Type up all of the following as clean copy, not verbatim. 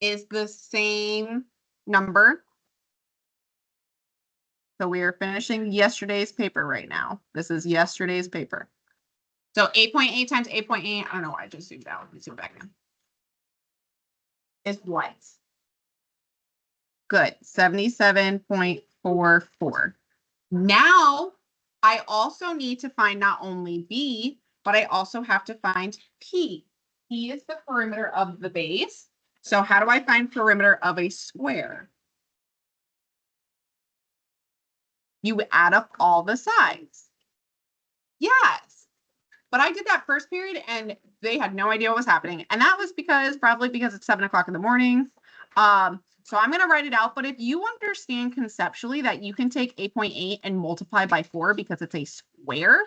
is the same number. So we are finishing yesterday's paper right now. This is yesterday's paper. So 8.8 times 8.8, I don't know why I just zoomed out. Let me zoom back in. Is what? Good, 77.44. Now, I also need to find not only B, but I also have to find P. P is the perimeter of the base. So how do I find perimeter of a square? You add up all the sides. Yes. But I did that first period and they had no idea what was happening. And that was probably because it's 7 o'clock in the morning. So I'm going to write it out. But if you understand conceptually that you can take 8.8 and multiply by 4 because it's a square,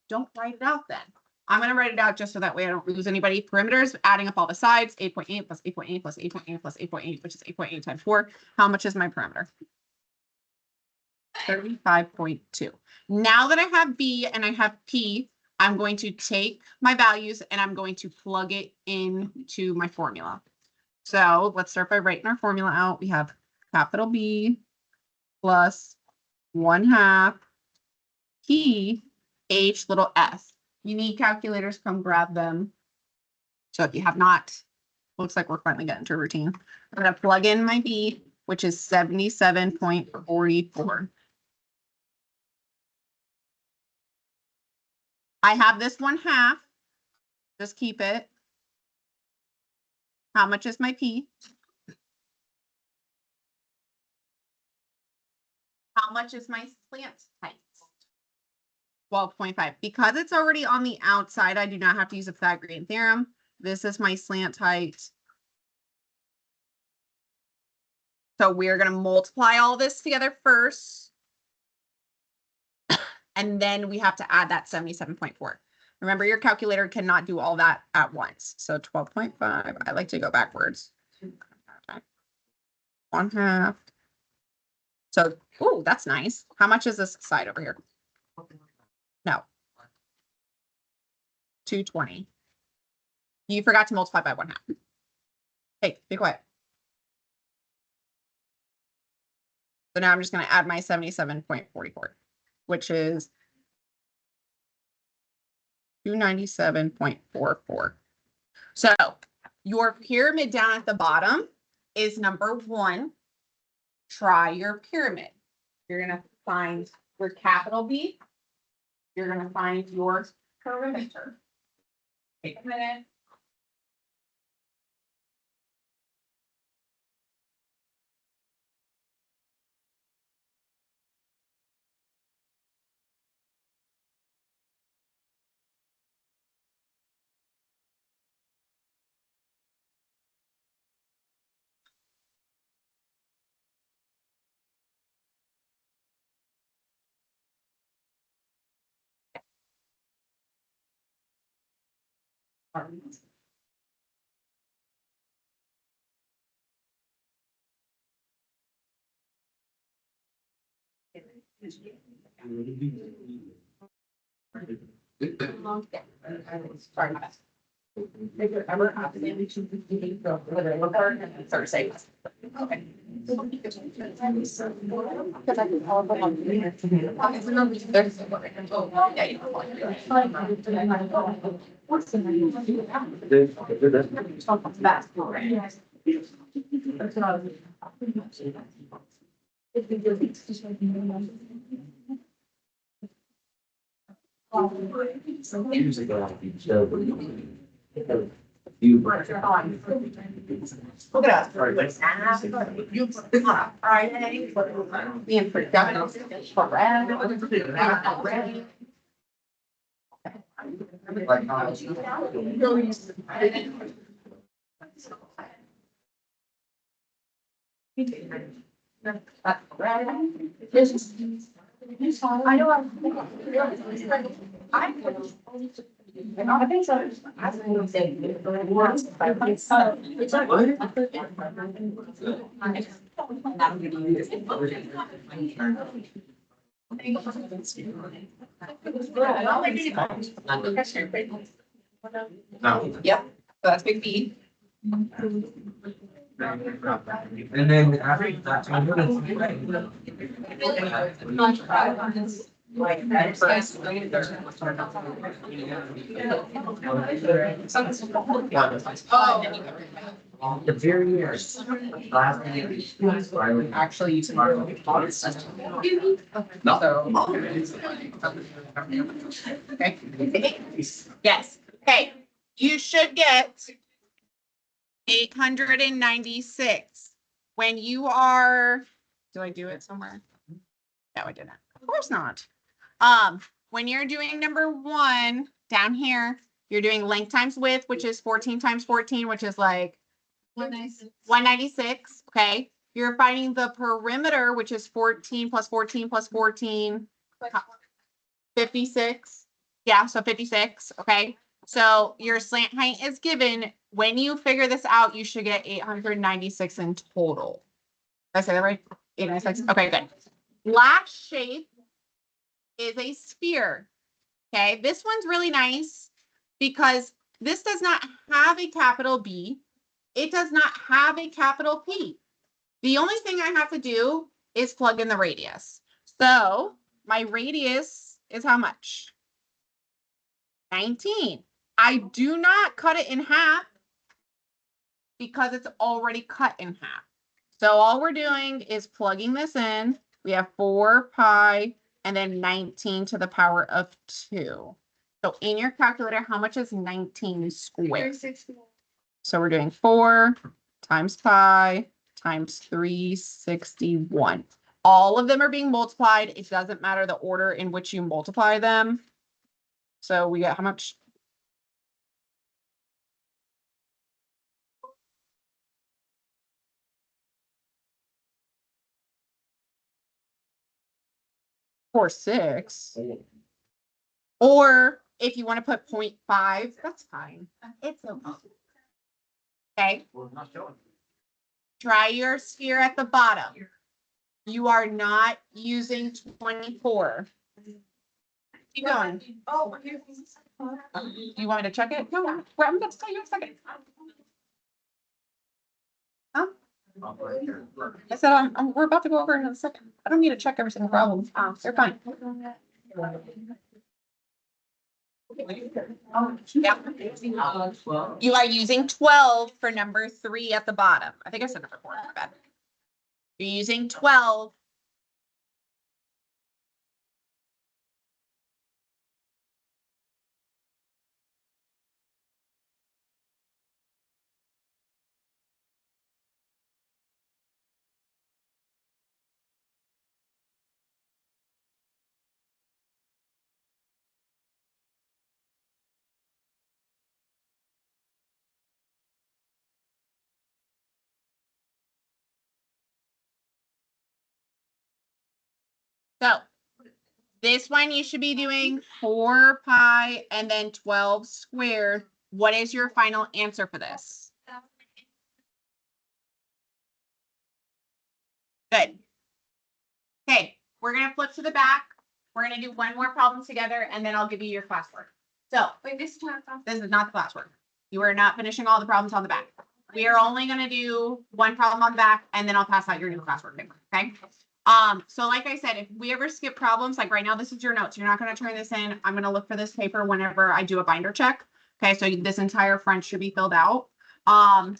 don't write it out then. I'm going to write it out just so that way I don't lose anybody. Perimeters, adding up all the sides, 8.8 plus 8.8 plus 8.8 plus 8.8, which is 8.8 times 4. How much is my perimeter? 35.2. Now that I have B and I have P, I'm going to take my values and I'm going to plug it into my formula. So let's start by writing our formula out. We have capital B plus 1/2 P H little s. You need calculators, come grab them. So if you have not, looks like we're finally getting to a routine. I'm going to plug in my B, which is 77.44. I have this 1/2. Just keep it. How much is my P? How much is my slant height? 12.5. Because it's already on the outside, I do not have to use a Pythagorean theorem. This is my slant height. So we're going to multiply all this together first. And then we have to add that 77.4. Remember, your calculator cannot do all that at once. So 12.5, I like to go backwards. 1/2. So, oh, that's nice. How much is this side over here? No. 220. You forgot to multiply by 1/2. Hey, be quiet. So now I'm just going to add my 77.44, which is 297.44. So your pyramid down at the bottom is number 1. Try your pyramid. You're going to find your capital B. You're going to find your perimeter. Take a minute. Sorry, my bad. Thursday. Okay. Look at us. Friday. Being productive. I know. I think so. I think say no. Yep. So that's big B. And then after that, I'm the very years. Actually, you can. Okay. Yes. Okay. You should get 896 when you are. Do I do it somewhere? No, I didn't. Of course not. When you're doing number 1 down here, you're doing length times width, which is 14 times 14, which is like 196. Okay. You're finding the perimeter, which is 14 plus 14 plus 14, 56. Yeah, so 56. Okay. So your slant height is given. When you figure this out, you should get 896 in total. Did I say that right? 896. Okay, good. Last shape is a sphere. Okay, this one's really nice because this does not have a capital B. It does not have a capital P. The only thing I have to do is plug in the radius. So my radius is how much? 19. I do not cut it in half because it's already cut in half. So all we're doing is plugging this in. We have 4 pi and then 19 to the power of 2. So in your calculator, how much is 19 squared? So we're doing 4 times pi times 361. All of them are being multiplied. It doesn't matter the order in which you multiply them. So we got how much? Or 6. Or if you want to put 0.5, that's fine. It's okay. Okay. Try your sphere at the bottom. You are not using 24. Keep going. Oh, you want me to check it? No, I'm going to tell you in a second. Huh? I said we're about to go over it in a second. I don't need to check every single problem. They're fine. Yeah. You are using 12 for number 3 at the bottom. I think I said number 4. My bad. You're using 12. So this one you should be doing 4 pi and then 12 squared. What is your final answer for this? Good. Okay, we're going to flip to the back. We're going to do one more problem together, and then I'll give you your classwork. So, wait, this is not the classwork. You are not finishing all the problems on the back. We are only going to do one problem on the back, and then I'll pass out your new classwork paper, okay? So like I said, if we ever skip problems, like right now, this is your notes. You're not going to turn this in. I'm going to look for this paper whenever I do a binder check. Okay, so this entire front should be filled out. On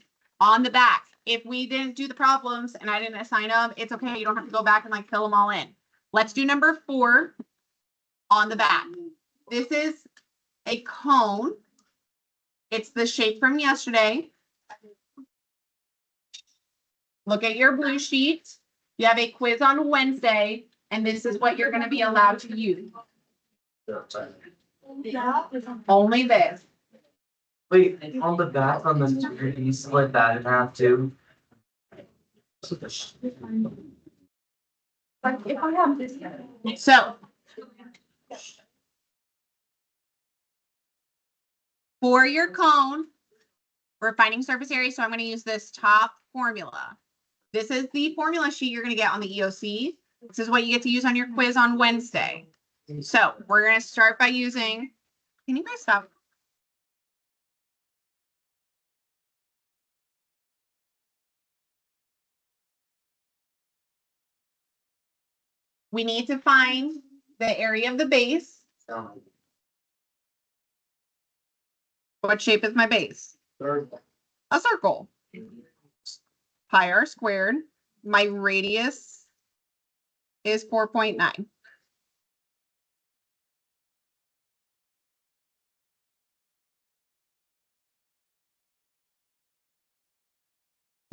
the back, if we didn't do the problems and I didn't assign them, it's okay. You don't have to go back and like fill them all in. Let's do number 4 on the back. This is a cone. It's the shape from yesterday. Look at your blue sheet. You have a quiz on Wednesday, and this is what you're going to be allowed to use. Only this. Wait, on the back on the sphere, you split that in half too. Like if I have this. So for your cone, we're finding surface area, so I'm going to use this top formula. This is the formula sheet you're going to get on the EOC. This is what you get to use on your quiz on Wednesday. So we're going to start by using, can you guys stop? We need to find the area of the base. What shape is my base? A circle. Pi r squared. My radius is 4.9.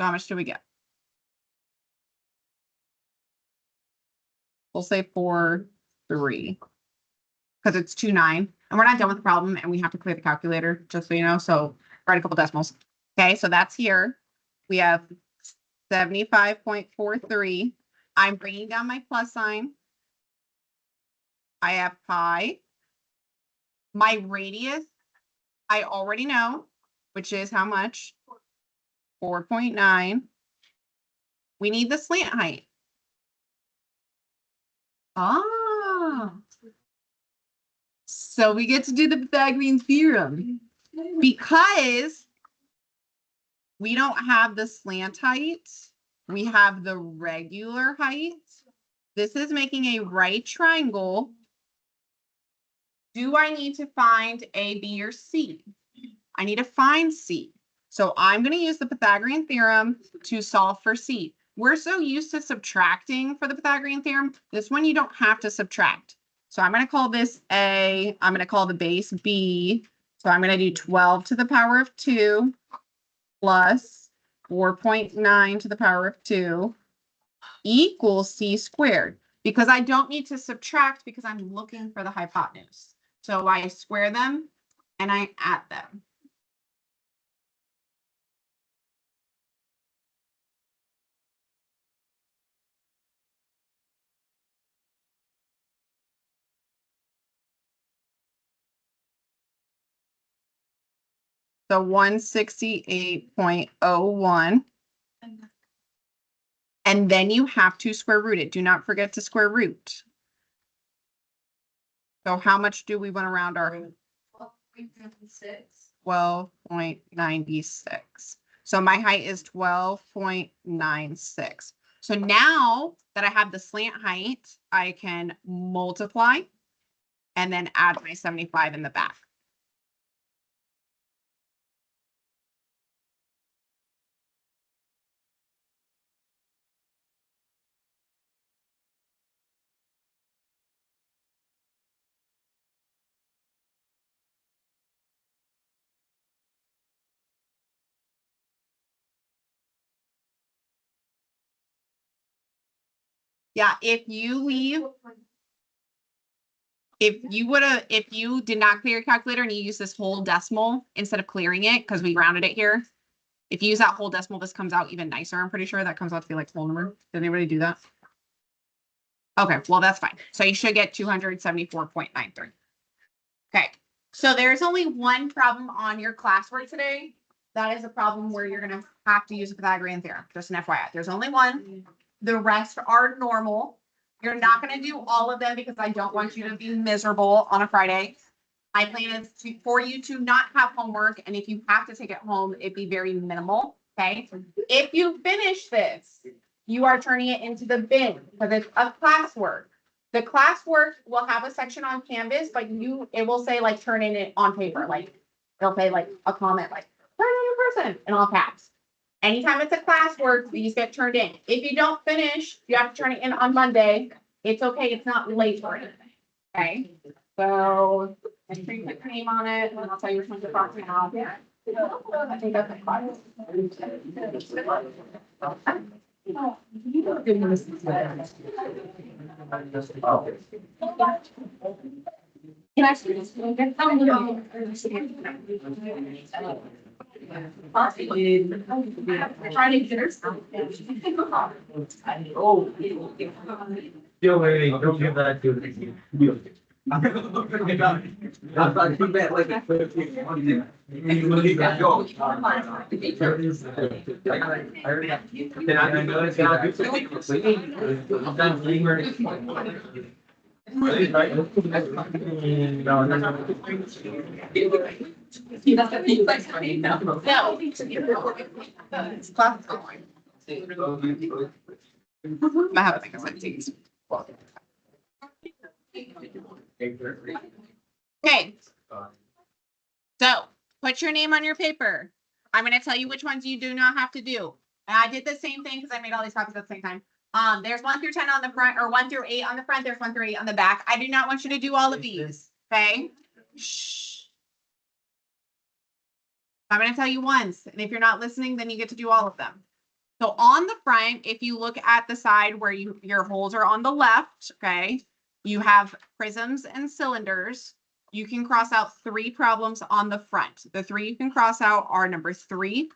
So how much do we get? We'll say 4, 3. Because it's 2, 9. And we're not done with the problem and we have to clear the calculator, just so you know. So write a couple decimals. Okay, so that's here. We have 75.43. I'm bringing down my plus sign. I have pi. My radius, I already know, which is how much? 4.9. We need the slant height. Ah. So we get to do the Pythagorean theorem. Because we don't have the slant height, we have the regular height. This is making a right triangle. Do I need to find A, B, or C? I need to find C. So I'm going to use the Pythagorean theorem to solve for C. We're so used to subtracting for the Pythagorean theorem. This one you don't have to subtract. So I'm going to call this A. I'm going to call the base B. So I'm going to do 12 to the power of 2 plus 4.9 to the power of 2 equals C squared. Because I don't need to subtract because I'm looking for the hypotenuse. So I square them and I add them. So 168.01. And then you have to square root it. Do not forget to square root. So how much do we want to round our 12.96. So my height is 12.96. So now that I have the slant height, I can multiply and then add my 75 in the back. Yeah, if you did not clear your calculator and you use this whole decimal instead of clearing it, because we rounded it here. If you use that whole decimal, this comes out even nicer. I'm pretty sure that comes out to be like whole number. Did anybody do that? Okay, well, that's fine. So you should get 274.93. Okay, so there's only one problem on your classwork today. That is a problem where you're going to have to use a Pythagorean theorem. Just an FYI. There's only one. The rest are normal. You're not going to do all of them because I don't want you to be miserable on a Friday. My plan is for you to not have homework. And if you have to take it home, it'd be very minimal. Okay. If you finish this, you are turning it into the bin because it's a classwork. The classwork will have a section on Canvas, but it will say like turn in it on paper. Like it'll say like a comment like turn in in person in all caps. Anytime it's a classwork, these get turned in. If you don't finish, you have to turn it in on Monday. It's okay. It's not late for anything. Okay. So make sure you put your name on it, and I'll tell you which one's the proper now. Yeah. I think that's like 5. Can I see this? Trying to get her something. Oh. Yo, wait, don't give that to me. I think that like a 30. Then I know it's gonna It's classical. I have a thing of teams. Okay, so put your name on your paper. I'm gonna tell you which ones you do not have to do. And I did the same thing because I made all these copies at the same time. There's 1 through 10 on the front, or 1 through 8 on the front. There's 1 through 8 on the back. I do not want you to do all of these. Okay? Shh. I'm gonna tell you once, and if you're not listening, then you get to do all of them. So on the front, if you look at the side where your holes are on the left, okay, you have prisms and cylinders. You can cross out 3 problems on the front. The 3 you can cross out are number 3,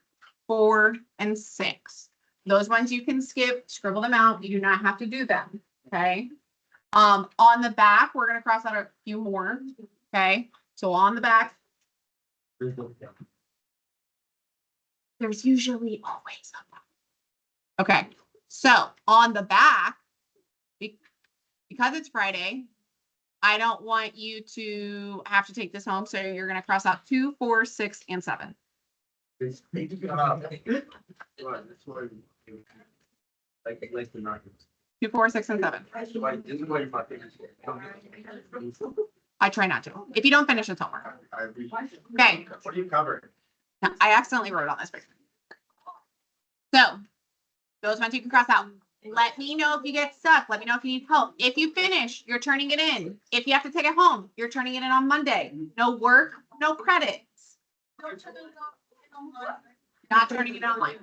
4, and 6. Those ones you can skip, scribble them out. You do not have to do them. Okay. On the back, we're gonna cross out a few more. Okay. So on the back, there's usually always a. Okay. So on the back, because it's Friday, I don't want you to have to take this home. So you're going to cross out 2, 4, 6, and 7. 2, 4, 6, and 7. I try not to. If you don't finish, it's homework. Okay. What do you cover? I accidentally wrote on this picture. So those ones you can cross out. Let me know if you get stuck. Let me know if you need help. If you finish, you're turning it in. If you have to take it home, you're turning it in on Monday. No work, no credits. Not turning it online.